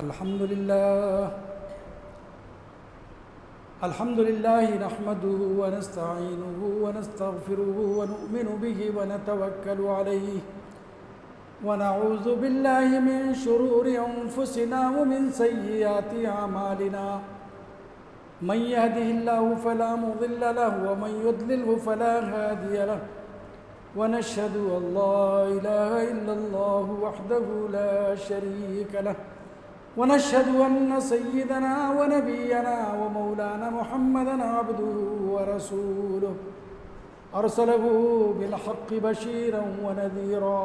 अल्हम्दुलिल्लाह नहमदुहु व नस्तईनुहु व नस्तगफिरुहु व नु'मिनु बिहि व नतवक्कलु अलैहि व नऊज़ु बिल्लाहि मिन शुरूरि अंफुसिना व मिन सय्यिआति अमालिना मन यहदिहिल्लाहु फला मुदिल्ल लहु व मन युद्लिलहु फला हादिय लहु व नशहदु अल्ला इलाहा इल्लल्लाहु वहदहु ला शरीक लहु वनशहदु अन्न सय्यिदना व नबियना व मौलाना मुहम्मदन अब्दुहु व रसूलुहु अरसलहु बिलहक्कि बशीरन व नज़ीरा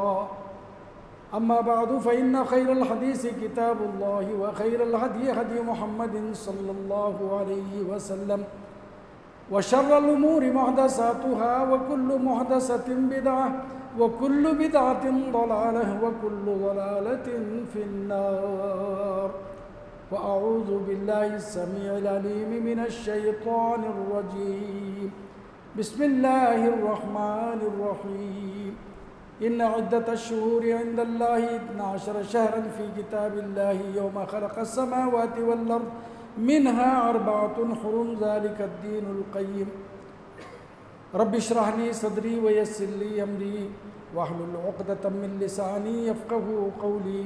अम्मा बअदु फ़इन्न खैरल हदीसी किताबुल्लाहि व खैरल हदी हदी मुहम्मदिन सल्लल्लाहु अलैहि वसल्लम व शर्रल उमूरि मुहदसातुहा व कुल्लु मुहदसतिन बिदअह व कुल्लु बिदअतिन दलालह व कुल्लु दलालतिन फिन्नार व अऊज़ु बिल्लाहि समीइल अलीम मिनश शैतानिर रजीम बिस्मिल्लाहिर रहमानिर रहीम इन्न इद्दतश शुहूरि इंदल्लाहि 12 शहरन फ़ी किताबिल्लाहि यौम खलक़स समावाति वल अर्द मिनहा अर्बअतुन हुरुम ज़ालिकद्दीनुल क़य्यिम रब्बि इश्रह ली सदरी व यस्सिर ली अमरी वहलुल उक़दतम मिन लिसानी यफ़क़हू क़ौली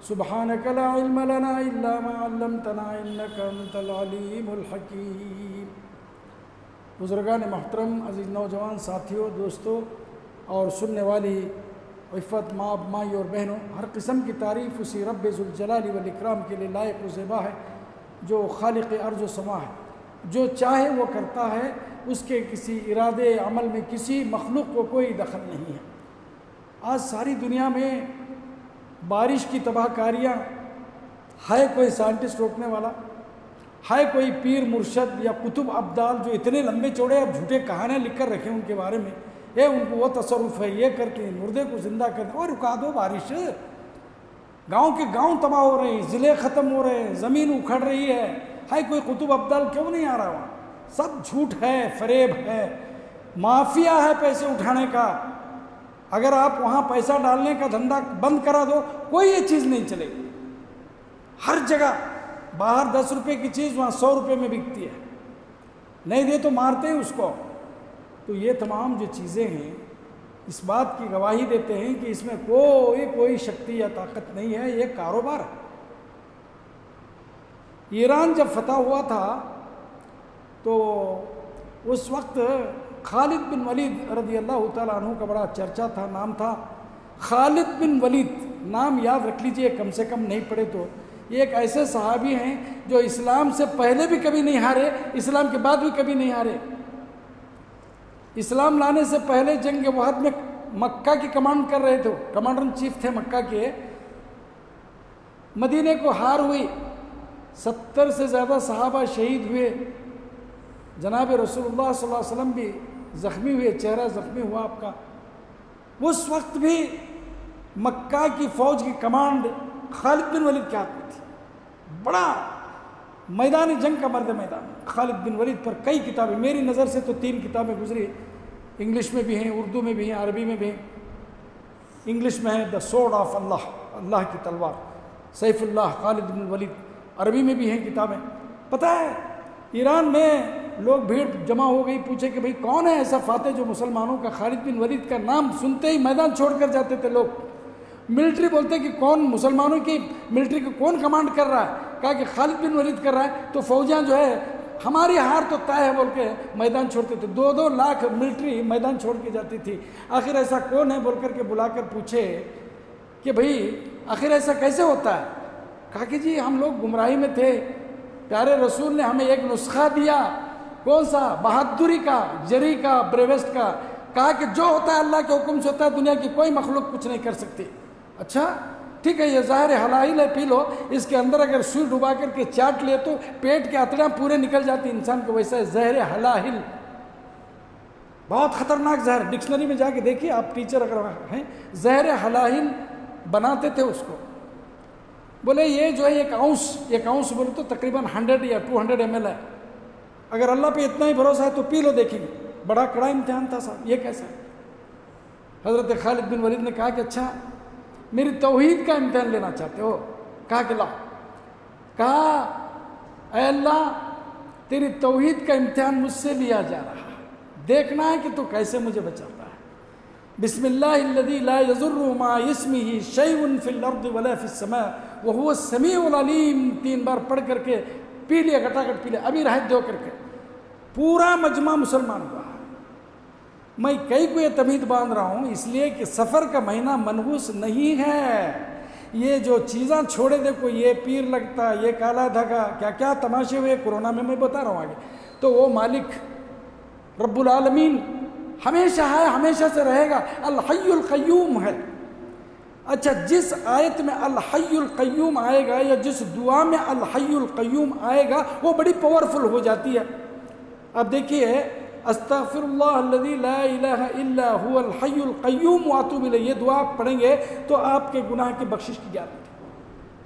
सुब्हानक ला इल्म लना इल्ला मा अल्लमतना इन्नका अंतल अलीमुल हकीम। बुज़ुर्गान मोहतरम, अज़ीज़ नौजवान साथियों, दोस्तों और सुनने वाली इफ़्फ़त माँ माई और बहनों, हर किस्म की तारीफ़ उसी रब्बे ज़ुल जलाली वल इकराम के लिए लायक व ज़ेबा है जो खालिक़ अर्ज़ व समा है। जो चाहे वो करता है, उसके किसी इरादे अमल में किसी मखलूक को कोई दखल नहीं है। आज सारी दुनिया में बारिश की तबाहकारियाँ, है कोई साइंटिस्ट रोकने वाला? है कोई पीर मुर्शद या कुतुब अब्दाल जो इतने लंबे चौड़े अब झूठे कहानियाँ लिख कर रखे उनके बारे में, ये उनको वो तसरुफ़ है, ये करके मुर्दे को ज़िंदा कर दो और रुका दो बारिश। गांव के गांव तबाह हो रहे हैं, ज़िले ख़त्म हो रहे हैं, ज़मीन उखड़ रही है कोई कुतुब अब्दाल क्यों नहीं आ रहा वहाँ? सब झूठ है, फरेब है, माफिया है पैसे उठाने का। अगर आप वहाँ पैसा डालने का धंधा बंद करा दो, कोई ये चीज़ नहीं चलेगी। हर जगह बाहर 10 रुपये की चीज़ वहाँ 100 रुपये में बिकती है, नहीं दे तो मारते हैं उसको। तो ये तमाम जो चीज़ें हैं इस बात की गवाही देते हैं कि इसमें कोई शक्ति या ताकत नहीं है, ये कारोबार है। ईरान जब फतह हुआ था तो उस वक्त खालिद बिन वलीद रज़ी अल्लाह तआला अन्हु का बड़ा चर्चा था, नाम था खालिद बिन वलीद। नाम याद रख लीजिए, कम से कम नहीं पढ़े तो। ये एक ऐसे सहाबी हैं जो इस्लाम से पहले भी कभी नहीं हारे, इस्लाम के बाद भी कभी नहीं हारे। इस्लाम लाने से पहले जंग वहद में मक्का की कमांड कर रहे थे, कमांडर इन चीफ थे मक्का के। मदीने को हार हुई, 70 से ज़्यादा सहाबा शहीद हुए, जनाब रसूलुल्लाह सल्लल्लाहु अलैहि वसल्लम भी ज़ख्मी हुए, चेहरा ज़ख्मी हुआ आपका। उस वक्त भी मक्का की फ़ौज की कमांड खालिद बिन वलीद के हाथ में थी। बड़ा मैदानी जंग का मर्द मैदान खालिद बिन वलीद पर कई किताबें, मेरी नज़र से तो 3 किताबें गुजरी, इंग्लिश में भी हैं, उर्दू में भी हैं, अरबी में भी हैं। इंग्लिश में है द सोर्ड ऑफ अल्लाह, अल्लाह की तलवार, सैफुल्लाह खालिद बिन वलीद। अरबी में भी हैं किताबें। पता है ईरान में लोग भीड़ जमा हो गई, पूछे कि भाई कौन है ऐसा फातेह जो मुसलमानों का? खालिद बिन वलीद का नाम सुनते ही मैदान छोड़कर जाते थे लोग। मिलिट्री बोलते कि कौन मुसलमानों की मिलिट्री को कौन कमांड कर रहा है? कहा कि खालिद बिन वलीद कर रहा है। तो फौजियाँ जो है हमारी हार तो तय है बोल के मैदान छोड़ते थे। 2-2 लाख मिलिट्री मैदान छोड़ के जाती थी। आखिर ऐसा कौन है बोल करके बुलाकर पूछे कि भाई आखिर ऐसा कैसे होता है? कहा कि जी हम लोग गुमराही में थे, प्यारे रसूल ने हमें एक नुस्खा दिया। कौन सा? बहादुरी का, जरी का, ब्रेवेस्ट का। कहा कि जो होता है अल्लाह के हुक्म से होता है, दुनिया की कोई मखलूक कुछ नहीं कर सकती। अच्छा ठीक है, ये ज़ाहिर हलाइल है, पी लो। इसके अंदर अगर सुई डुबा करके चाट ले तो पेट के अतड़ियाँ पूरे निकल जाती इंसान को। वैसा है ज़हर हलाहिल, बहुत ख़तरनाक जहर। डिक्शनरी में जाके देखिए आप, टीचर अगर हैं, ज़हर हलाहिल बनाते थे उसको। बोले ये जो है एक आउंस बोले तो तकरीबन 100 या 200 ml है। अगर अल्लाह पे इतना ही भरोसा है तो पी लो, देखेंगे। बड़ा कड़ा इम्तिहान था साहब, ये कैसा है? हज़रत खालिद बिन वलीद ने कहा कि अच्छा मेरी तौहीद का इम्तिहान लेना चाहते हो? कहा कि ला कहा, ऐ अल्लाह तेरी तौहीद का इम्तिहान मुझसे लिया जा रहा है, देखना है कि तू कैसे मुझे बचाता है। बिस्मिल्लाहिल्लज़ी ला यज़ुर्रु मा इस्मिही शैउन फिल अर्दि वला फिस समा व हुवा समीउल अलीम 3 बार पढ़ करके पी लिया, घटाघट पी लिया, अभी राहत दो करके पूरा मजमा मुसलमान हुआ। मैं कई को ये तमीद बांध रहा हूँ इसलिए कि सफ़र का महीना मनहूस नहीं है। ये जो चीज़ें छोड़े, देखो ये पीर लगता, ये काला धागा, क्या क्या तमाशे हुए कोरोना में, मैं बता रहा हूँ आगे। तो वो मालिक रब्बुल आलमीन हमेशा है, हमेशा से रहेगा, अल हय्युल क़य्यूम है। अच्छा, जिस आयत में अल हय्युल क़य्यूम आएगा या जिस दुआ में अल हय्युल क़य्यूम आएगा वो बड़ी पावरफुल हो जाती है। अब देखिए, अस्तग़फिरुल्लाह अल्लज़ी ला इलाहा इल्ला हुवल हय्युल क़य्यूम व अतूबु इलैह, ये दुआ आप पढ़ेंगे तो आपके गुनाह की बख्शिश की गारंटी।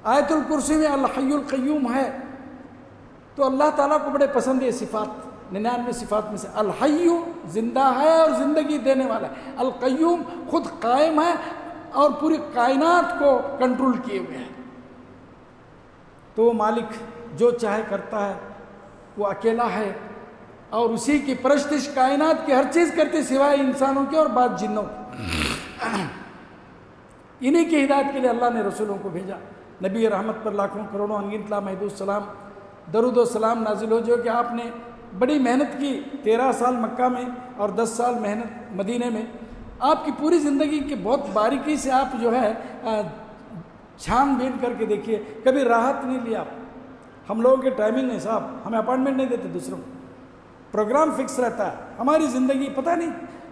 आयतुल कुर्सी में अल हय्युल क़य्यूम है, तो अल्लाह ताला को बड़े पसंद है सिफ़ात, 99 सिफ़ात में से अल हय्यु जिंदा है और ज़िंदगी देने वाला है, अल क़य्यूम खुद कायम है और पूरी कायनात को कंट्रोल किए हुए हैं। तो वो मालिक जो चाहे करता है, वो अकेला है और उसी की परस्तिश कायनात की हर चीज़ करती सिवाय इंसानों के और बाद जिन्नों की। इन्हीं की हिदायत के लिए अल्लाह ने रसूलों को भेजा। नबी रहमत पर लाखों करोड़ों अनगिनत लामहदूद सलाम दरूद व सलाम नाजिल हो, जो कि आपने बड़ी मेहनत की, 13 साल मक्का में और 10 साल मेहनत मदीने में। आपकी पूरी ज़िंदगी की बहुत बारीकी से आप जो है छानबीन करके देखिए, कभी राहत नहीं लिया। हम लोगों के टाइमिंग है साहब, हमें अपॉइंटमेंट नहीं देते दूसरों को, प्रोग्राम फिक्स रहता है। हमारी ज़िंदगी पता नहीं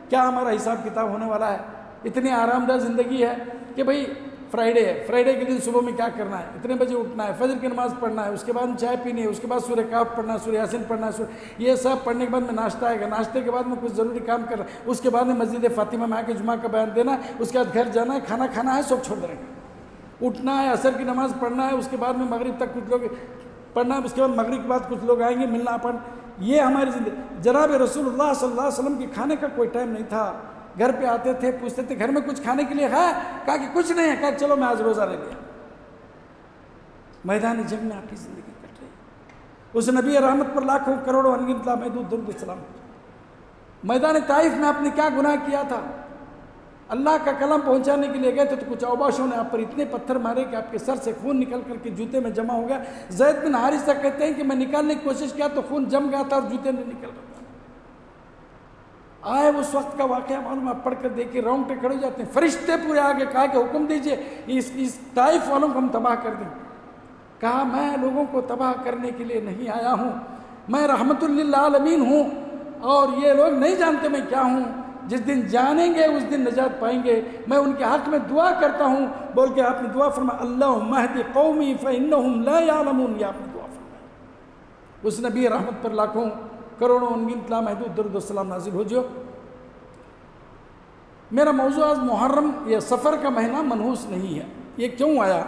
क्या हमारा हिसाब किताब होने वाला है। इतनी आरामदायक ज़िंदगी है कि भाई फ्राइडे है, फ्राइडे के दिन सुबह में क्या करना है, इतने बजे उठना है, फजर की नमाज़ पढ़ना है, उसके बाद में चाय पीनी है, उसके बाद सूरह काफ पढ़ना है, सूरह यासीन पढ़ना है, ये सब पढ़ने के बाद में नाश्ता आएगा, नाश्ते के बाद में कुछ ज़रूरी काम करना है, उसके बाद में मस्जिद फ़ातिमा में आके जुमा का बयान देना है, उसके बाद घर जाना है, खाना खाना है, सब छोड़ देना, उठना है, असर की नमाज़ पढ़ना है, उसके बाद में मगरिब तक कुछ लोग पढ़ना है, उसके बाद मगरिब के बाद कुछ लोग आएंगे मिलना अपन। ये हमारी ज़िंदगी। जनाब रसूलुल्लाह सल्लल्लाहु अलैहि वसल्लम के खाने का कोई टाइम नहीं था। घर पे आते थे, पूछते थे घर में कुछ खाने के लिए है, कहा कि कुछ नहीं है, कहा चलो मैं आज रोज़ा ले लिया। मैदान जंग में आपकी ज़िंदगी कट रही। उस नबी रहमत पर लाखों करोड़ों अनगिनत लामहदूद दुरूद सलाम। मैदान ताइफ में आपने क्या गुनाह किया था? अल्लाह का कलम पहुंचाने के लिए गए थे तो कुछ औबाशों ने आप पर इतने पत्थर मारे कि आपके सर से खून निकल करके जूते में जमा हो गया। ज़ैद बिन हारिसा कहते हैं कि मैं निकालने की कोशिश किया तो खून जम गया था और जूते में निकल रहा था। आए उस वक्त का वाक़या मालूम, आप पढ़ कर देखिए, रोंगटे खड़े हो जाते हैं। फरिश्ते पूरे आगे कहा कि हुक्म दीजिए इस ताइफ वालों को हम तबाह कर दें। कहा मैं लोगों को तबाह करने के लिए नहीं आया हूँ, मैं रहमतुल लिल आलमीन हूँ और ये लोग नहीं जानते मैं क्या हूँ। जिस दिन जानेंगे उस दिन नजात पाएंगे। मैं उनके हक़ में दुआ करता हूँ, बोल के आपने दुआ फरमाया अल्लाहुम्मा हदी कौमी फ़इन्नहुम ला यअलमून, ये आपने दुआ फरमाया। उस नबी रहमत पर लाखों करोड़ों अनगिनत लामहदूद दुरूद सलाम नाज़िल हो। जो मेरा मौजू आज मुहर्रम या सफ़र का महीना मनहूस नहीं है। ये क्यों आया?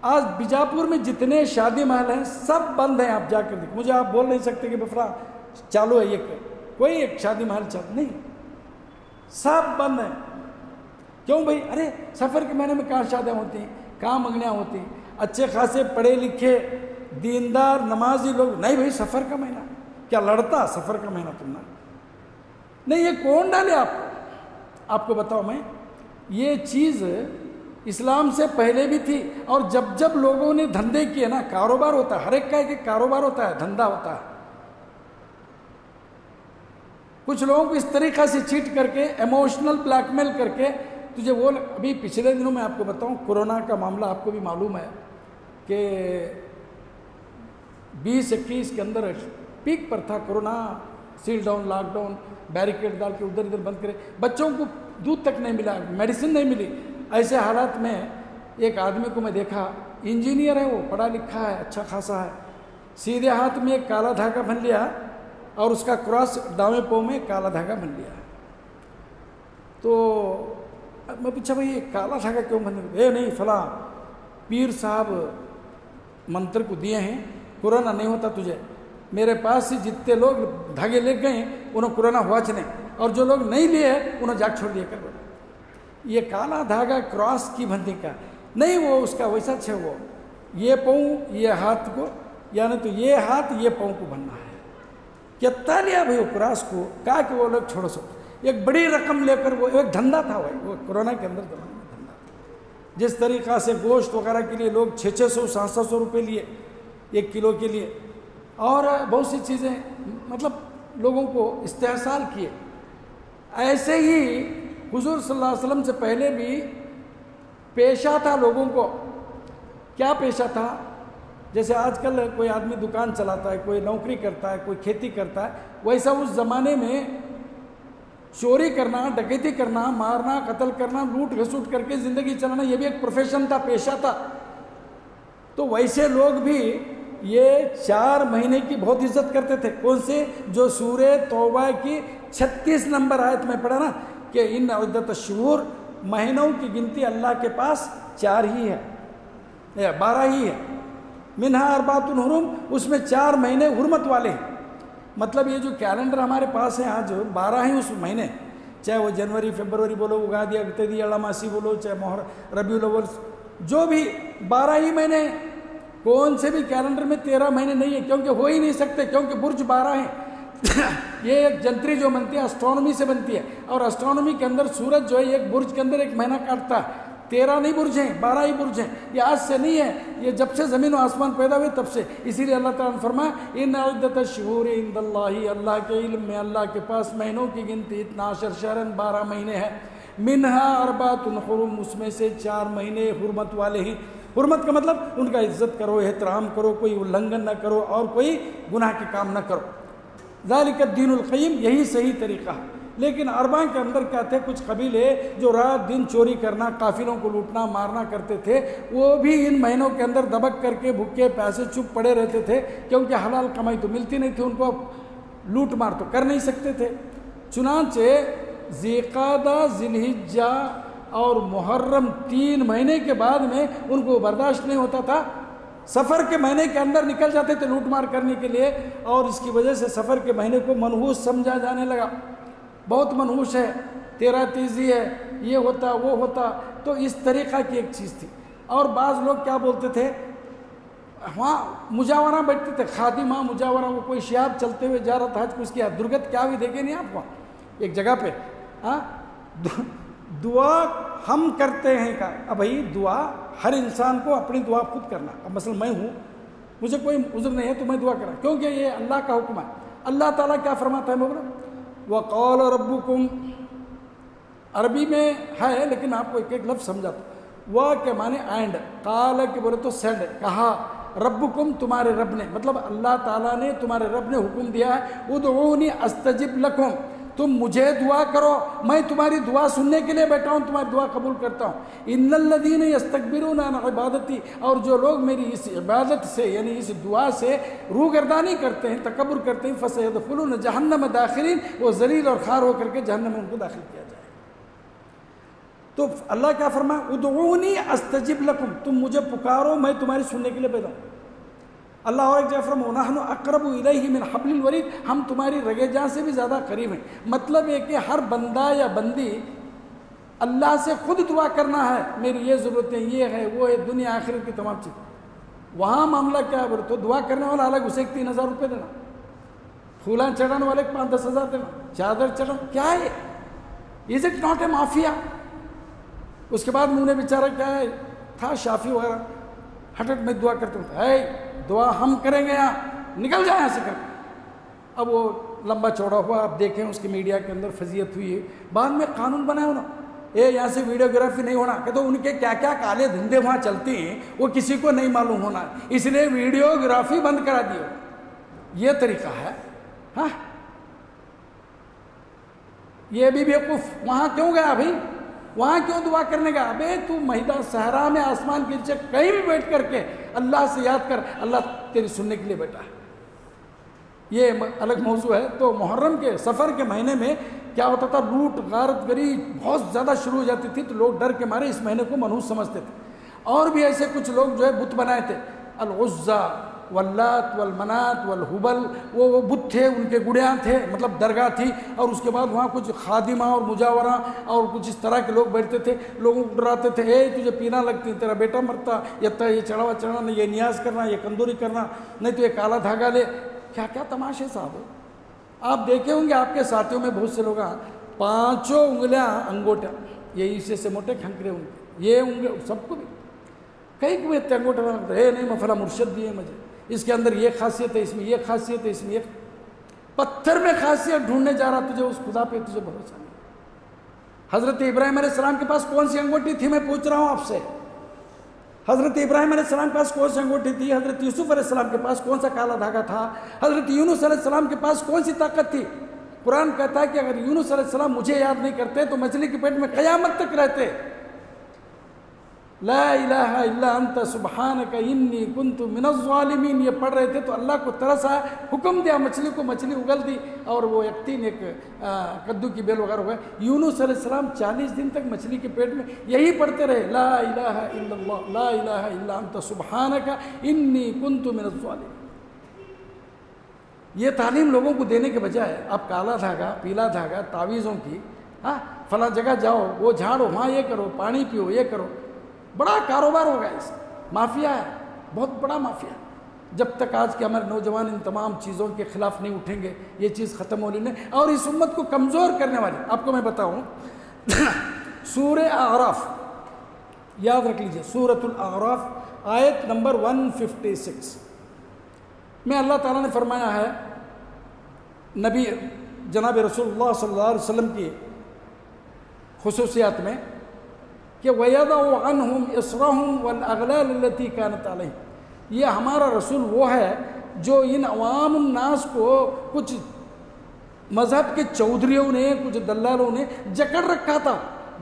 आज बीजापुर में जितने शादी महल हैं सब बंद हैं। आप जाकर देखिए, मुझे आप बोल नहीं सकते कि बफरा चालू है, ये कोई एक शादी महल चालू नहीं, सब बंद है। क्यों भाई? अरे सफ़र के महीने में कहाँ शादियाँ होती हैं, कहाँ मंगनियाँ होती हैं? अच्छे खासे पढ़े लिखे दीनदार नमाजी लोग, नहीं भाई सफ़र का महीना क्या लड़ता? सफ़र का महीना तुमने नहीं, ये कौन डाले आपको? आपको बताओ मैं, ये चीज़ इस्लाम से पहले भी थी और जब जब लोगों ने धंधे किए ना, कारोबार होता है, हर एक का एक कारोबार होता है, धंधा होता है। कुछ लोगों को इस तरीक़ा से चीट करके, इमोशनल ब्लैकमेल करके तुझे वो, अभी पिछले दिनों में आपको बताऊं, कोरोना का मामला आपको भी मालूम है कि 20-21 के अंदर पीक पर था corona. Seal down, lockdown, barricade डाल के उधर इधर बंद करे, बच्चों को दूध तक नहीं मिला, मेडिसिन नहीं मिली। ऐसे हालात में एक आदमी को मैं देखा, इंजीनियर है, वो पढ़ा लिखा है, अच्छा खासा है, सीधे हाथ में एक काला धागा बन लिया और उसका क्रॉस दावें पाँव में काला धागा बन लिया। तो मैं पूछा भाई ये काला धागा क्यों बन लिया? ए नहीं, फला पीर साहब मंत्र को दिए हैं, कोरोना नहीं होता तुझे। मेरे पास से जितने लोग धागे ले गए उन्हें कोरोना हुआ नहीं, और जो लोग नहीं लिए उन्हें जाग छोड़ दिया कर। ये काला धागा क्रॉस की बंदी का नहीं, वो उसका वैसा छे, वो ये पाँव ये हाथ को, यानी तो ये हाथ ये पाँव को बनना है। कितना लिया भाई वो क्रॉस को, कहा कि वो लोग छोड़ो सो, एक बड़ी रकम लेकर, वो एक धंधा था भाई, वो कोरोना के अंदर जमाने में धंधा था। जिस तरीक़ा से गोश्त वगैरह के लिए लोग 600 700 रुपये लिए 1 किलो के लिए, और बहुत सी चीज़ें मतलब लोगों को इस्तेहसाल किए। ऐसे ही हुजूर सल्लल्लाहु अलैहि वसल्लम से पहले भी पेशा था लोगों को। क्या पेशा था? जैसे आजकल कोई आदमी दुकान चलाता है, कोई नौकरी करता है, कोई खेती करता है, वैसा उस ज़माने में चोरी करना, डकैती करना, मारना, कत्ल करना, लूट घसूट करके ज़िंदगी चलाना, ये भी एक प्रोफेशन था, पेशा था। तो वैसे लोग भी ये 4 महीने की बहुत इज्जत करते थे। कौन से? जो सूरे तौबा की 36 नंबर आयत में पढ़ा ना कि इन उद्दत शुहूर, महीनों की गिनती अल्लाह के पास 4 ही है या 12 ही है। मिनहा अरबातुन हुरुम, उसमें 4 महीने हुर्मत वाले हैं। मतलब ये जो कैलेंडर हमारे पास है आज 12 ही उस महीने, चाहे वो जनवरी फरवरी बोलो, उगादी अगतदी अलामासी बोलो, चाहे मोहर रबीउल अव्वल, जो भी 12 ही महीने। कौन से भी कैलेंडर में 13 महीने नहीं है, क्योंकि हो ही नहीं सकते, क्योंकि बुर्ज 12 है। ये एक जंतरी जो बनती है एस्ट्रोनॉमी से बनती है, और एस्ट्रोनॉमी के अंदर सूरज जो है एक बुर्ज के अंदर एक महीना काटता है। 13 नहीं बुर्ज हैं, 12 ही बुर्ज हैं। ये आज से नहीं है, ये जब से ज़मीन और आसमान पैदा हुए तब से। इसीलिए अल्लाह ताला ने फरमाया इन उद्दत शुहूर इंदल्लाहि, अल्लाह के इल्म में, अल्लाह के पास महीनों की गिनती 12 शहरन 12 महीने हैं। मिनहा अरबातुन हुरुम, उसमें से 4 महीने हुर्मत वाले हैं। हुर्मत का मतलब उनका इज्जत करो, एहतराम करो, कोई उल्लंघन न करो और कोई गुनाह के काम न करो। ज़ालिका दीनुल क़य्यिम, यही सही तरीक़ा है। लेकिन अरबा के अंदर क्या थे, कुछ कबीले जो रात दिन चोरी करना, काफिलों को लूटना मारना करते थे, वो भी इन महीनों के अंदर दबक करके भूखे प्यासे चुप पड़े रहते थे, क्योंकि हलाल कमाई तो मिलती नहीं थी उनको, लूट मार तो कर नहीं सकते थे। चुनांचे ज़िक़ादा, ज़िलहिज्जा और मुहर्रम 3 महीने के बाद में उनको बर्दाश्त नहीं होता था। सफ़र के महीने के अंदर निकल जाते थे लूट मार करने के लिए, और इसकी वजह से सफ़र के महीने को मनहूस समझा जाने लगा। बहुत मनहूस है, 13 तीज़ी है, ये होता वो होता। तो इस तरीक़ा की एक चीज़ थी। और बाज़ लोग क्या बोलते थे, वहाँ मुजावरा बैठते थे, खादिमा मुजावरा, वो कोई शिहाब चलते हुए जा रहा था हज को, उसकी दुर्गत क्या हुई देखे नहीं आप? वहाँ एक जगह पे दुआ हम करते हैं का। अब भाई दुआ हर इंसान को अपनी दुआ खुद करना। अब मसलन मैं हूँ, मुझे कोई उज़्र नहीं है तो मैं दुआ करा, क्योंकि ये अल्लाह का हुक्म है। अल्लाह ताला क्या फरमाता है मोहब्बत, वक़ाल रब्बुकुम, अरबी में है लेकिन आपको एक एक लफ्ज़ समझाता। वह के माने एंड, काल के बोले तो सेंड, कहा, रब्बुकुम तुम्हारे रब ने, मतलब अल्लाह ताला ने, तुम्हारे रब ने हुक्म दिया है, उदऊनी अस्तजिब लकुम, तुम मुझे दुआ करो, मैं तुम्हारी दुआ सुनने के लिए बैठा हूँ, तुम्हारी दुआ कबूल करता हूँ। इन्नल्लज़ीना यस्तकबिरूना अन इबादती, और जो लोग मेरी इस इबादत से यानी इस दुआ से रूगर्दानी करते हैं, तकब्बुर करते हैं, फसयदखुलून जहन्नम दाखिलीन, वो ज़लील और खार होकर के जहन्नम में उनको दाखिल किया जाए। तो अल्लाह क्या फरमाया, उदऊनी अस्तजिब लकुम, तुम मुझे पुकारो, मैं तुम्हारी सुनने के लिए बैठा हूँ। अल्लाह और एक जगह फरमाया नहनु अक़रबु इलैहि मिन हब्लिल वरीद, हम तुम्हारी रगेजां से भी ज़्यादा करीब हैं। मतलब है कि हर बंदा या बंदी अल्लाह से खुद दुआ करना है, मेरी ये ज़रूरतें, ये है वो है, दुनिया आखिरत की तमाम चीज़। वहाँ मामला क्या है, तो दुआ करने वाला अलग, उसे 3000 रुपये देना, फूलान चढ़ाने वाले 5-10 हज़ार देना, चादर चढ़ा, क्या है? Is it not a mafia? उसके बाद मुँह बेचारा क्या है था, शाफी वगैरह, हटट में दुआ करते हैं, दुआ हम करेंगे, यहाँ निकल जाए यहाँ से करके। अब वो लंबा चौड़ा हुआ, आप देखें उसकी मीडिया के अंदर फजीयत हुई है, बाद में कानून बनाया हो ना, ये यहाँ से वीडियोग्राफी नहीं होना, कि तो उनके क्या क्या काले धंधे वहाँ चलते हैं वो किसी को नहीं मालूम होना, इसलिए वीडियोग्राफी बंद करा दिए। ये तरीका है। हाँ, ये भी बेवकूफ़ वहाँ क्यों गया भाई, वहाँ क्यों दुआ करने का? अबे तू मैदान सहरा में आसमान के नीचे कहीं भी बैठ करके अल्लाह से याद कर, अल्लाह तेरी सुनने के लिए बैठा है। ये अलग मौजू है। तो मुहर्रम के सफ़र के महीने में क्या होता था, लूट गारत गरी बहुत ज़्यादा शुरू हो जाती थी, तो लोग डर के मारे इस महीने को मनहूस समझते थे। और भी ऐसे कुछ लोग जो है बुत बनाए थे, अल-उज़्ज़ा वल्लात वल मनात वल हुबल, वो बुत थे, उनके गुड़ियाँ थे, मतलब दरगाह थी। और उसके बाद वहाँ कुछ खादिमा और मुजावरा और कुछ इस तरह के लोग बैठते थे, लोगों को डराते थे, ए तुझे पीना लगती, तेरा बेटा मरता, ये चढ़ावा चढ़ाना, ये नियाज करना, ये कंदूरी करना, नहीं तो ये काला धागा ले। क्या क्या तमाशे साहब। आप देखे होंगे आपके साथियों में बहुत से लोग 5 उंगलियां अंगूठा, ये इसे से मोटे खंकरे उनके, ये उंगली सबको भी कई को इतने अंगूठे लगता है, नहीं मफला मुर्शद दिए मुझे, इसके अंदर ये खासियत है, इसमें ये खासियत है, इसमें ये पत्थर में खासियत ढूंढने जा रहा, तुझे उस खुदा पे तुझे भरोसा नहीं। हजरत इब्राहिम अलैहिस्सलाम के पास कौन सी अंगूठी थी, मैं पूछ रहा हूँ आपसे। हजरत इब्राहिम अलैहिस्सलाम के पास कौन सी अंगूठी थी? हजरत यूसुफ अलैहिस्सलाम के पास कौन सा काला धागा था? हजरत यूनुस अलैहिस्सलाम के पास कौन सी ताकत थी? कुरान कहता है कि अगर यूनुस अलैहिस्सलाम मुझे याद नहीं करते तो मछली के पेट में क़यामत तक रहते। ला इलाहा इल्ला अंत सुब्हानक इन्नी कुन्तु मिनज़ ज़ालिमीन, ये पढ़ रहे थे तो अल्लाह को तरस आया, हुक्म दिया मछली को, मछली उगल दी और वो यकीन एक कद्दू की बेल वगैरह हो गए। यूनुस अलैहिस्सलाम 40 दिन तक मछली के पेट में यही पढ़ते रहे, ला इलाहा इल्लल्लाह ला इलाहा इल्ला अंत सुब्हानक इन्नी कुन्तु मिनज़ ज़ालिमीन। ये तालीम लोगों को देने के बजाय आप काला धागा, पीला धागा, तावीज़ों की, हाँ फला जगह जाओ, वो झाड़ो, वहाँ ये करो, पानी पियो, ये करो, बड़ा कारोबार होगा इससे। माफिया है, बहुत बड़ा माफिया। जब तक आज के हमारे नौजवान इन तमाम चीज़ों के खिलाफ नहीं उठेंगे, ये चीज़ ख़त्म होने नहीं। और इस उम्मत को कमज़ोर करने वाली, आपको मैं बताऊँ सूरह आराफ याद रख लीजिए, सूरतुल आराफ आयत नंबर 156 में अल्लाह ताला ने फरमाया है नबी जनाब रसूलुल्लाह सल्लल्लाहु अलैहि वसल्लम की खुसूसियात में कि वयदउ अन्हुम इसरहुम वल अगलाल अल्लती कानत अलैहिम, ये हमारा रसूल वो है जो इन अवामुन नास को कुछ मज़हब के चौधरियों ने, कुछ दल्लालों ने जकड़ रखा था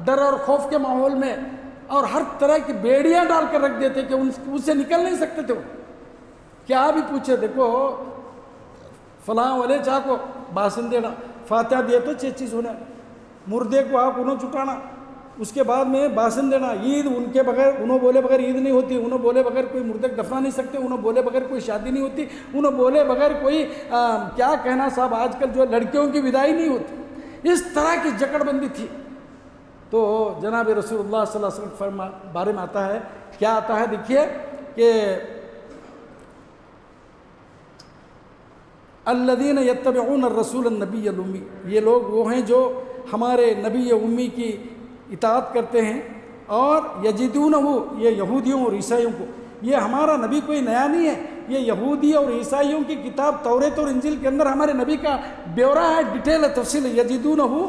डर और खौफ के माहौल में, और हर तरह की बेड़ियां डाल कर रख देते कि उससे निकल नहीं सकते थे। क्या भी पूछे, देखो फलां वाले चाह को भाषण देना, फातिहा दिए तो 6 चीज़ होना, मुर्दे को आँख उन्होंने चुटाना, उसके बाद में भाषण देना, ईद उनके बगैर, उन्होंने बोले बगैर ईद नहीं होती, उन्होंने बोले बगैर कोई मुर्दे दफना नहीं सकते, उन्होंने बोले बगैर कोई शादी नहीं होती, उन्होंने बोले बगैर कोई क्या कहना साहब, आजकल जो लड़कियों की विदाई नहीं होती। इस तरह की जकड़बंदी थी। तो जनाब रसूलुल्लाह सल्लल्लाहु अलैहि वसल्लम बारे में आता है, क्या आता है देखिए कि अल्लज़ीन यत्तबिऊन अर्रसूल अन्नबिय्यल उम्मी, ये लोग वो हैं जो हमारे नबी उम्मी की इताअत करते हैं, और यजिदूनहु, ये यहूदियों और ईसाइयों को, ये हमारा नबी कोई नया नहीं है, ये यहूदी और ईसाइयों की किताब तौरेत और इंजिल के अंदर हमारे नबी का ब्यौरा है, डिटेल है, तफसील है। यजिदूनहु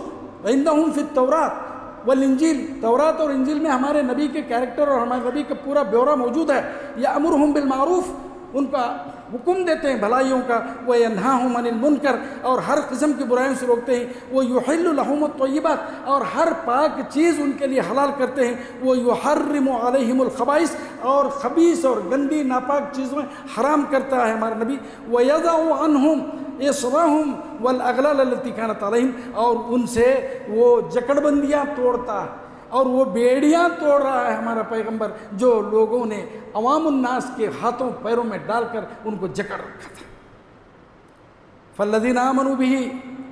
इंदहुम फित तौरात वल इंजिल, तौरात और इंजिल में हमारे नबी के कैरेक्टर और हमारे नबी का पूरा ब्यौरा मौजूद है। यअमुरुहुम बिल मारूफ, उनका हुक्म देते हैं भलाइयों का, व यनहाहुम अनिल मुनकर, और हर किस्म की बुराइयों से रोकते हैं। वो युहिल्लु लहुमुत तय्यिबात, और हर पाक चीज़ उनके लिए हलाल करते हैं। वो युहर्रिमु अलैहिमुल खबाइस, और खबीस और गंदी नापाक चीज़ें हराम करता है हमारा नबी। व यज़अु अन्हुम इसरहुम वल अगलाल अल्लती कानत अलैहिम, और उनसे वो जकड़बंदियाँ तोड़ता है और वो बेड़ियां तोड़ रहा है हमारा पैगंबर, जो लोगों ने अवामुन्नास के हाथों पैरों में डालकर उनको जकड़ रखा था। फल्लज़ीना आमनू बिही,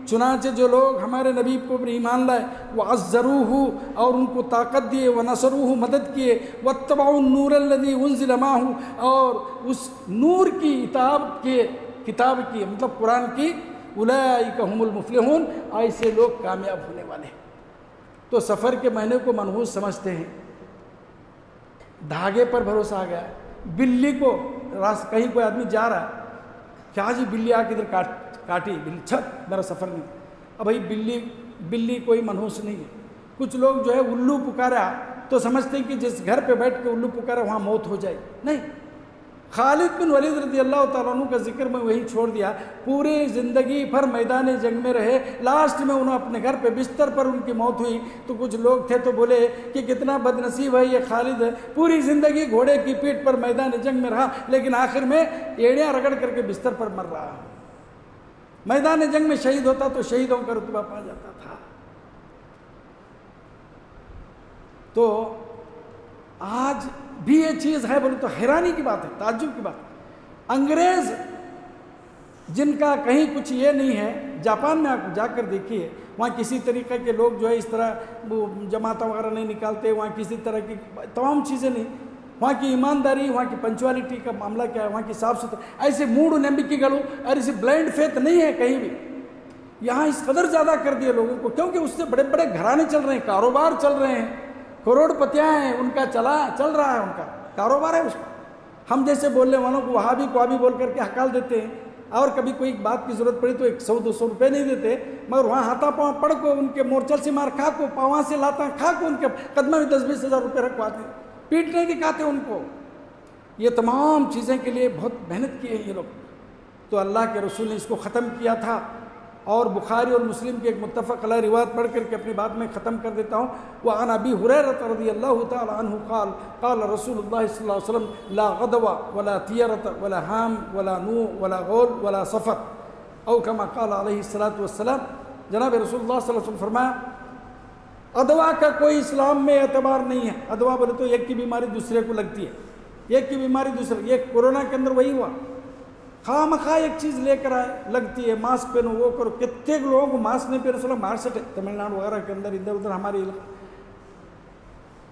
चुनांचे जो लोग हमारे नबी को ईमान लाए, व अज़्ज़रूहु, और उनको ताकत दिए, व नसरूहु, मदद किए, वत्तबउ नूरल्लज़ी उन्ज़िल माहु, और उस नूर की किताब की मतलब कुरान की, उलाइका हुमुल मुफ़्लिहून, ऐसे लोग कामयाब होने वाले। तो सफ़र के महीने को मनहूस समझते हैं, धागे पर भरोसा आ गया। बिल्ली को कहीं कोई आदमी जा रहा है, क्या जी बिल्ली आके इधर काटी, बिल्ली छत, मेरा सफ़र नहीं। अब भाई बिल्ली कोई मनहूस नहीं है। कुछ लोग जो है उल्लू पुकारा तो समझते हैं कि जिस घर पे बैठ के उल्लू पुकारा वहाँ मौत हो जाए, नहीं। खालिद बिन वलीद रज़ियल्लाहु ताला अन्हु का जिक्र में वही छोड़ दिया, पूरी ज़िंदगी भर मैदान जंग में रहे, लास्ट में उन्हें अपने घर पे बिस्तर पर उनकी मौत हुई। तो कुछ लोग थे तो बोले कि कितना बदनसीब है ये खालिद, पूरी ज़िंदगी घोड़े की पीठ पर मैदान जंग में रहा, लेकिन आखिर में एड़ियाँ रगड़ करके बिस्तर पर मर रहा है। मैदान जंग में शहीद होता तो शहीदों का रुतबा पा जाता था। तो आज भी ये चीज़ है, बोले तो हैरानी की बात है, ताज्जुब की बात। अंग्रेज जिनका कहीं कुछ ये नहीं है, जापान में आप जाकर देखिए, वहाँ किसी तरीके के लोग जो है इस तरह वो जमाता वगैरह नहीं निकालते, वहाँ किसी तरह की तमाम चीज़ें नहीं, वहाँ की ईमानदारी, वहाँ की पंचुअलिटी का मामला क्या है, वहाँ की साफ सुथरा, ऐसे मूड नंबिकेಗಳು और ऐसे ब्लाइंड फेथ नहीं है कहीं भी। यहाँ इस कदर ज़्यादा कर दिए लोगों को, क्योंकि उससे बड़े बड़े घराने चल रहे हैं, कारोबार चल रहे हैं, करोड़पतियाँ हैं, उनका चल रहा है, उनका कारोबार है उसका। हम जैसे बोलने वालों को वहाँ भी बोल करके हकाल देते हैं, और कभी कोई बात की जरूरत पड़ी तो 100-200 रुपये नहीं देते, मगर वहाँ हाथा पाँव पड़ को, उनके मोरचल से मार खा को, पाँव से लाता खा को, उनके कदम में 10-20 हज़ार रुपये रखवाते, पीटने दिखाते उनको। ये तमाम चीज़ें के लिए बहुत मेहनत की है ये लोग। तो अल्लाह के रसूल ने इसको ख़त्म किया था। और बुखारी और मुस्लिम की एक मुत्तफ़क़ अलैह रिवायत पढ़ करके अपनी बात में ख़त्म कर देता हूँ। वह अन अबी हुरैरा रज़ियल्लाहु तआला अन्हु क़ाल क़ाल रसूलुल्लाह सल्लल्लाहु अलैहि वसल्लम ला ग़दवा वला तियरत वला हाम वला नू वला ग़ौल वला सफ़र औ कमा क़ाल अलैहि सलातु वस्सलाम। जनाब रसूलुल्लाह सल्लल्लाहु अलैहि वसल्लम फरमाया, अदवा का कोई इस्लाम में एतबार नहीं है। अदवा बोले तो एक की बीमारी दूसरे को लगती है, एक की बीमारी दूसरे, ये कोरोना के अंदर वही हुआ, खामखा एक चीज़ लेकर आए, लगती है, मास्क पहनो, वो करो। कितने लोगों को मास्क नहीं पहनो, चलो बाहर से तमिलनाडु वगैरह के अंदर इधर उधर हमारे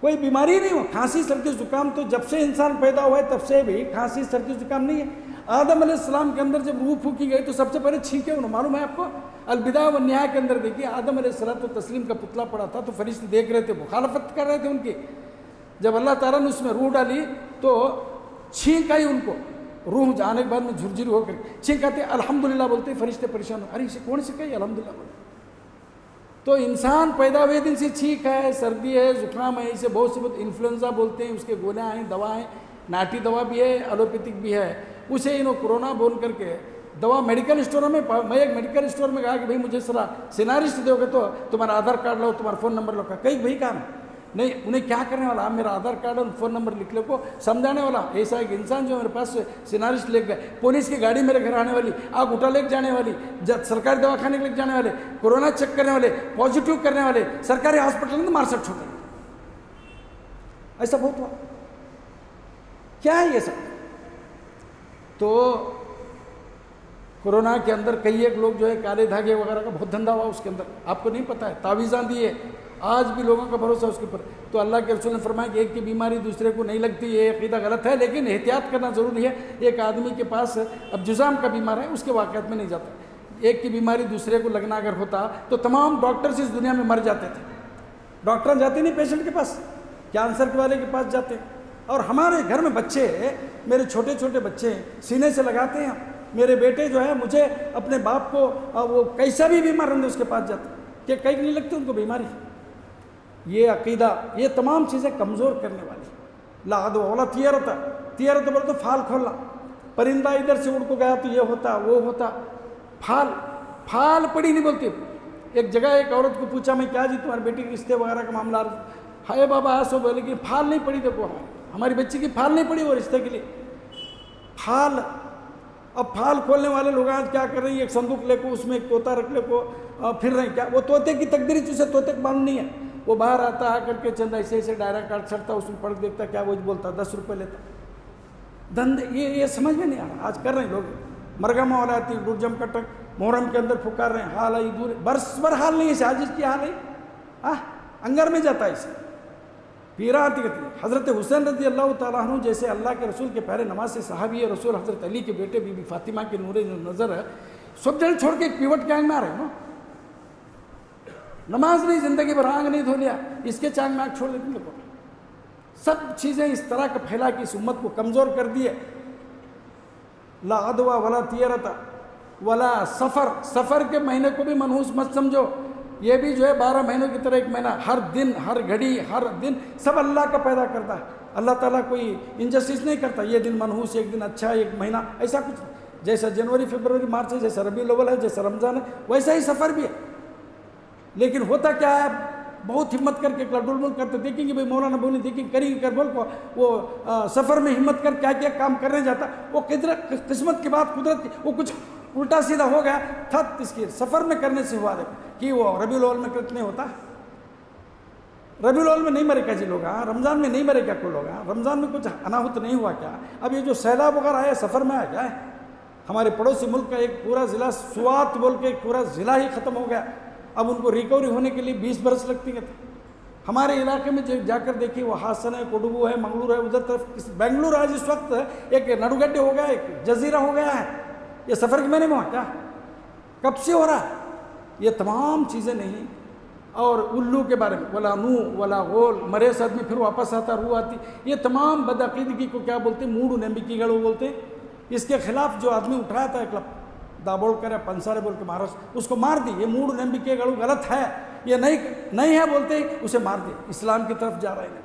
कोई बीमारी नहीं हो, खांसी सर्दी जुकाम तो जब से इंसान पैदा हुआ है तब से भी खांसी सर्दी जुकाम नहीं है। आदम अलैहिस्सलाम के अंदर जब रूह फूकी गई तो सबसे पहले छींके उन्होंने, मालूम है आपको? अलबिदा व निहाया के अंदर देखिए, आदम अलैहिस्सलातु तस्लीम का पुतला पड़ा था तो फरिश्ते देख रहे थे, मुखालफत कर रहे थे उनकी। जब अल्लाह ताला ने उसमें रूह डाली तो छींक आई उनको, रूह जाने के बाद में झुरझुरी होकर छींक आते, अल्हम्दुलिल्लाह बोलते, फरिश्ते परेशान हो, अरे इसे कौन से कही अल्हम्दुलिल्लाह बोले। तो इंसान पैदा हुए दिन से छींक है, सर्दी है, जुकाम है, इसे बहुत से बहुत इन्फ्लुएंजा बोलते हैं, उसके गोलियाँ हैं, दवा है, नाटी दवा भी है, एलोपैथिक भी है। उसे इन्हों कोरोना बोल करके दवा मेडिकल स्टोर में, मैं एक मेडिकल स्टोर में कहा कि भाई मुझे सरा सिनारिस्ट दोगे तो तुम्हारा आधार कार्ड लो, तुम्हारा फ़ोन नंबर लो। कहीं भाई काम नहीं, उन्हें क्या करने वाला, आप मेरा आधार कार्ड और फ़ोन नंबर लिख लो को समझाने वाला। ऐसा एक इंसान जो मेरे पास सिनारिस्ट ले गए, पुलिस की गाड़ी मेरे घर आने वाली, आग उठा लेके जाने वाली, सरकारी दवाखाने लेके जाने वाले, कोरोना चेक करने वाले, पॉजिटिव करने वाले, सरकारी हॉस्पिटल में मार सब छोड़, ऐसा बहुत हुआ। क्या है ये सब? तो कोरोना के अंदर कई एक लोग जो है काले धागे वगैरह का बहुत धंधा हुआ उसके अंदर, आपको नहीं पता है, तावीज़ां दिए, आज भी लोगों का भरोसा उसके ऊपर। तो अल्लाह के रसूल ने फरमाया कि एक की बीमारी दूसरे को नहीं लगती, ये अक़ीदा गलत है, लेकिन एहतियात करना ज़रूरी है। एक आदमी के पास अब जुज़ाम का बीमार है, उसके वाक़यात में नहीं जाता। एक की बीमारी दूसरे को लगना अगर होता तो तमाम डॉक्टर्स इस दुनिया में मर जाते थे। डॉक्टर जाते नहीं पेशेंट के पास, कैंसर के वाले के पास जाते। और हमारे घर में बच्चे, मेरे छोटे छोटे बच्चे सीने से लगाते हैं, मेरे बेटे जो है मुझे अपने बाप को वो कैसा भी बीमार रहते उसके पास जाते, कि कहीं नहीं लगती उनको बीमारी। ये अकीदा, ये तमाम चीज़ें कमज़ोर करने वाली। लाद वाला तियरत बोले तो फाल खोलना, परिंदा इधर से उड़ को गया तो ये होता वो होता, फाल पड़ी नहीं बोलती। एक जगह एक औरत को पूछा, मैं क्या जी तुम्हारी बेटी के रिश्ते वगैरह का मामला, हाय बाबा सो बोले कि फाल नहीं पड़ी, देखो हमारी बच्ची की फाल नहीं पड़ी वो रिश्ते के लिए फाल। अब फाल खोलने वाले लोग आज क्या कर रहे हैं, एक संदूक लेको उसमें एक तोता रख लेको फिर रहे हैं। क्या वो तोते की तकदीरी उसे तोते को मालूम नहीं है, वो बाहर आता आकर के चंद ऐसे ऐसे डायरा कार्ड चढ़ता, उसमें पढ़ देखता, क्या वो बोलता, 10 रुपये लेता, धंधे ये समझ में नहीं आ रहा। आज कर रहे हैं लोग, मरगमा वाला आती दुर्जम कटक मुहर्रम के अंदर फुकार रहे हैं, हाल आई दूर बरस भर हाल नहीं है, साजिश की हाल है, अंगर में जाता है इसे पीरा आती कहती। हज़रत हुसैन रज़ी अल्लाह तआला अन्हु जैसे अल्लाह के रसूल के पहले नमाज से सहाबी रसूल हज़रत अली के बेटे बीबी फातिमा के नूरे नज़र है, सब जन छोड़ के एक पीवट के आंग में आ रहे हैं ना, नमाज नहीं, जिंदगी भर आंग नहीं धो लिया, इसके चांग में आग छोड़ देते लोगों। सब चीज़ें इस तरह का फैला कि इस उम्मत को कमज़ोर कर दिए। ला अदवा वला तियरता वला सफ़र, सफ़र के महीने को भी मनहूस मत समझो, ये भी जो है 12 महीनों की तरह एक महीना, हर दिन हर घड़ी हर दिन सब अल्लाह का पैदा करता है। अल्लाह ताला कोई इनजस्टिस नहीं करता, ये दिन मनहूस, एक दिन अच्छा, एक महीना, ऐसा कुछ। जैसा जनवरी फरवरी मार्च है, जैसा रबीउल अव्वल है, जैसा रमज़ान है, वैसा ही सफ़र भी है। लेकिन होता क्या है, बहुत हिम्मत करके लडुलमुल करते, देखेंगे भाई मौलाना बोली, देखेंगे करेंगे कर बोल को वो सफ़र में हिम्मत कर क्या क्या काम करने जाता, वो किस्मत की बात, कुदरत की, वो कुछ उल्टा सीधा हो गया, थत इसकी सफ़र में करने से हुआ। देखो कि वो रबीउल अव्वल में कृत नहीं होता, रबीउल अव्वल में नहीं मरे क्या जी लोग? हाँ, रमज़ान में नहीं मरे क्या कोई लोग? हाँ, रमज़ान में कुछ अनाहुत नहीं हुआ क्या? अब ये जो सैलाब वगैरह आया सफ़र में आया क्या है? हमारे पड़ोसी मुल्क का एक पूरा ज़िला सुवात बोल के एक पूरा ज़िला ही ख़त्म हो गया। अब उनको रिकवरी होने के लिए 20 बरस लगती है। हमारे इलाके में जो जाकर देखिए, वो हासन है, कोडुगु है, मंगलूर है, उधर तरफ बेंगलुरु आज इस वक्त एक नडुगड्डे हो गया, एक जजीरा हो गया है। ये सफ़र के महीने में हुआ क्या? कब से हो रहा है? ये तमाम चीज़ें नहीं। और उल्लू के बारे में वला नू वला गोल, मरे सद में फिर वापस आता, रूह आती, ये तमाम बदअकीदगी को क्या बोलते हैं? मूड नंबिकी गड़ो बोलते हैं। इसके खिलाफ जो आदमी उठाया था क्लब दाबोलकर या पंसारे बोल के महाराष्ट्र, उसको मार दी। ये मूड नंबिकी गड़ो गलत है, ये नहीं है बोलते ही उसे मार दिया। इस्लाम की तरफ जा रहा है।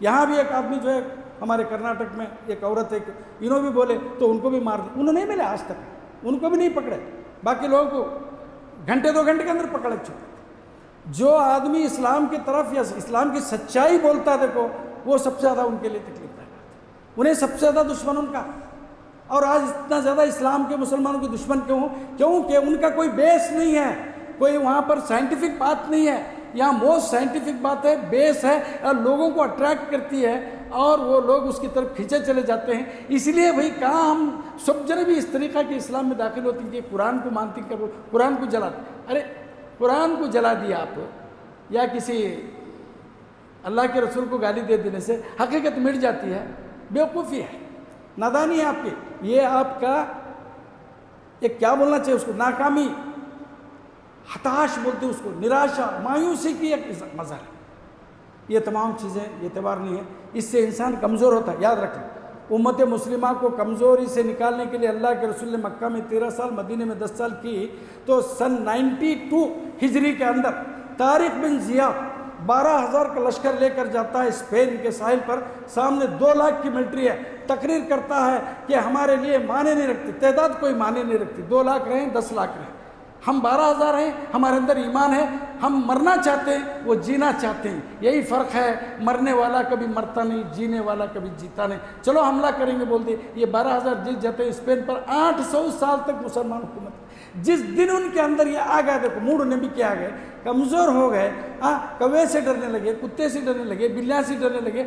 यहाँ भी एक आदमी जो है हमारे कर्नाटक में, एक औरत एक इन्हों भी बोले तो उनको भी मार दिया। उन्होंने नहीं मिले आज तक, उनको भी नहीं पकड़े, बाकी लोगों को घंटे 2 घंटे के अंदर पकड़ चुके। जो आदमी इस्लाम की तरफ या इस्लाम की सच्चाई बोलता है, देखो वो सबसे ज़्यादा उनके लिए तकलीफ है, उन्हें सबसे ज़्यादा दुश्मन उनका। और आज इतना ज़्यादा इस्लाम के मुसलमानों के दुश्मन क्यों? क्योंकि उनका कोई बेस नहीं है, कोई वहाँ पर साइंटिफिक बात नहीं है। यहाँ मोस्ट साइंटिफिक बात है, बेस है, और लोगों को अट्रैक्ट करती है और वो लोग उसकी तरफ खींचे चले जाते हैं। इसलिए भाई कहाँ हम सब जने भी इस तरीक़ा के इस्लाम में दाखिल होती हैं कि कुरान को मानती कर कुरान को जला। अरे कुरान को जला दिया आप, या किसी अल्लाह के रसूल को गाली दे देने से हकीकत मिट जाती है? बेवकूफ़ी है, नादानी है आपकी। ये आपका एक क्या बोलना चाहिए उसको, नाकामी, हताश बोलते हैं उसको, निराशा, मायूसी की एक मज़हर है। ये तमाम चीज़ें एतबार नहीं है, इससे इंसान कमज़ोर होता है। याद रखें, उम्मत मुस्लिमा को कमज़ोरी से निकालने के लिए अल्लाह के रसूल ने मक्का में 13 साल, मदीने में 10 साल की। तो सन 92 हिजरी के अंदर तारिक बिन ज़ियाद 12,000 का लश्कर लेकर जाता है स्पेन के साहिल पर। सामने 2 लाख की मिलिट्री है। तकरीर करता है कि हमारे लिए माने नहीं रखती, तादाद कोई माने नहीं रखती। 2 लाख रहें, 10 लाख रहें, हम 12,000 हैं, हमारे अंदर ईमान है, हम मरना चाहते हैं, वो जीना चाहते हैं। यही फ़र्क है, मरने वाला कभी मरता नहीं, जीने वाला कभी जीता नहीं। चलो हमला करेंगे बोल दिए, ये 12,000 जीत जाते हैं स्पेन पर। 800 साल तक मुसलमान हुकूमत। जिस दिन उनके अंदर ये आ गया, देखो मूड ने भी क्या आ गए, कमज़ोर हो गए। कौवे से डरने लगे, कुत्ते से डरने लगे, बिल्लियाँ से डरने लगे।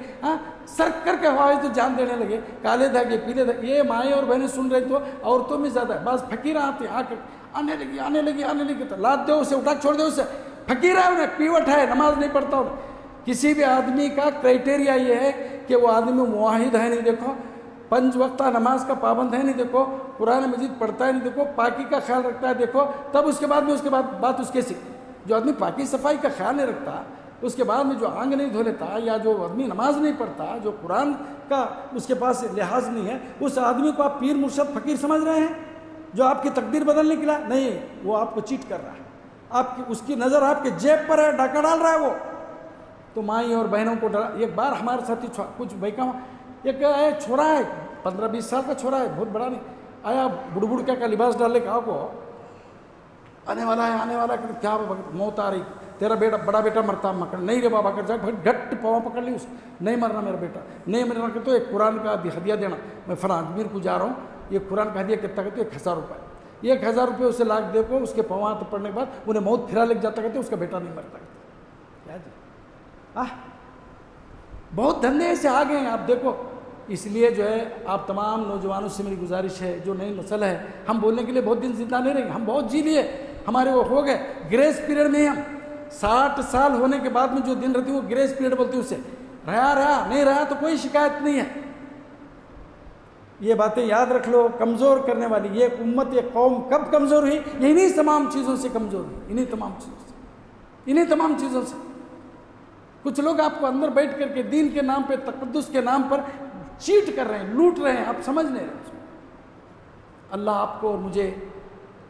सर करके हवाएं तो जान देने लगे। काले धागे, पीले धागे, ये माएँ और बहनें सुन रही तो औरतों में ज़्यादा है। बस फकीर आते आकर आने लगी तो लाद दो उसे, उठा छोड़ दो उसे। फकीर है, उन्हें पीवट है, नमाज नहीं पढ़ता उन्हें। किसी भी आदमी का क्राइटेरिया ये है कि वो आदमी मुआहिद है नहीं, देखो 5 वक्ता नमाज का पाबंद है नहीं, देखो कुरान मजीद पढ़ता है नहीं, देखो पाकी का ख्याल रखता है, देखो तब उसके बाद में बात उसके सी। जो आदमी पाकी सफाई का ख्याल नहीं रखता, उसके बाद में जो आंग नहीं धो लेता, या जो आदमी नमाज नहीं पढ़ता, जो कुरान का उसके पास लिहाज नहीं है, उस आदमी को आप पीर मुर्शद फकीर समझ रहे हैं जो आपकी तकदीर बदलने के लिए नहीं, वो आपको चीट कर रहा है। आपकी उसकी नज़र आपके जेब पर है, डाका डाल रहा है वो। तो माई और बहनों को डरा। एक बार हमारे साथी कुछ भाई का एक छोरा है, 15-20 साल का छोरा है, बहुत बड़ा नहीं, आया बुड़बुड़ का लिबास डालने कहा को आने वाला है, क्या मौत आ रही, तेरा बेटा बड़ा बेटा मरता मकर नहीं रे बाबा कर जाए, घट पाँव पकड़ ली उसे, नहीं मरना मेरा बेटा, नहीं मरना के तो एक कुरान का हदिया देना, मैं फला अजमेर को जा रहा हूँ, ये कुरान का हदिया कितना कहते 1,000 रुपये, 1,000 रुपये उसे लाख दे को उसके पाँव हाथ पड़ने के बाद उन्हें मौत फिरा लग जाता कहते उसका बेटा नहीं मरता कहते। क्या जी बहुत धंधे से आ गए हैं आप देखो। इसलिए जो है आप तमाम नौजवानों से मेरी गुजारिश है, जो नई नस्ल है, हम बोलने के लिए बहुत दिन जिंदा नहीं रहेंगे, हम बहुत जी लिए, हमारे वो हो गए ग्रेस पीरियड में। हम 60 साल होने के बाद में जो दिन रहती है वो ग्रेस पीरियड बोलते हैं उसे। रहा नहीं रहा तो कोई शिकायत नहीं है। ये बातें याद रख लो। कमज़ोर करने वाली ये उम्मत, ये कौम कब कमज़ोर हुई? इन्हीं तमाम चीज़ों से कमज़ोर हुई, इन्हीं तमाम चीज़ों से। कुछ लोग आपको अंदर बैठ करके दीन के नाम पे, तकद्दुस के नाम पर चीट कर रहे हैं, लूट रहे हैं, आप समझ नहीं रहे। अल्लाह आपको और मुझे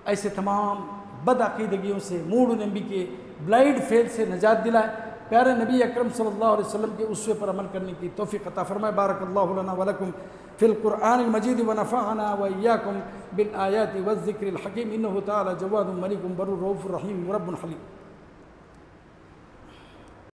ऐसे तमाम बदअकीदगियों से, मूड नबी के ब्लाइंड फेथ से निजात दिलाए। प्यारे नबी अकरम सल्लल्लाहु अलैहि वसल्लम के उसवे पर अमल करने की तौफीक अता फरमाए। बारकल्लाहु लना व लकुम फिल कुरआनिल मजीद व नफ़अना व इय्याकुम बिल आयाति वज़ ज़िक्रिल हकीम। इन्नहु तआला जवादुम मलिकुम बर्रुर रऊफ़ुर रहीम रब्बुल हलीम।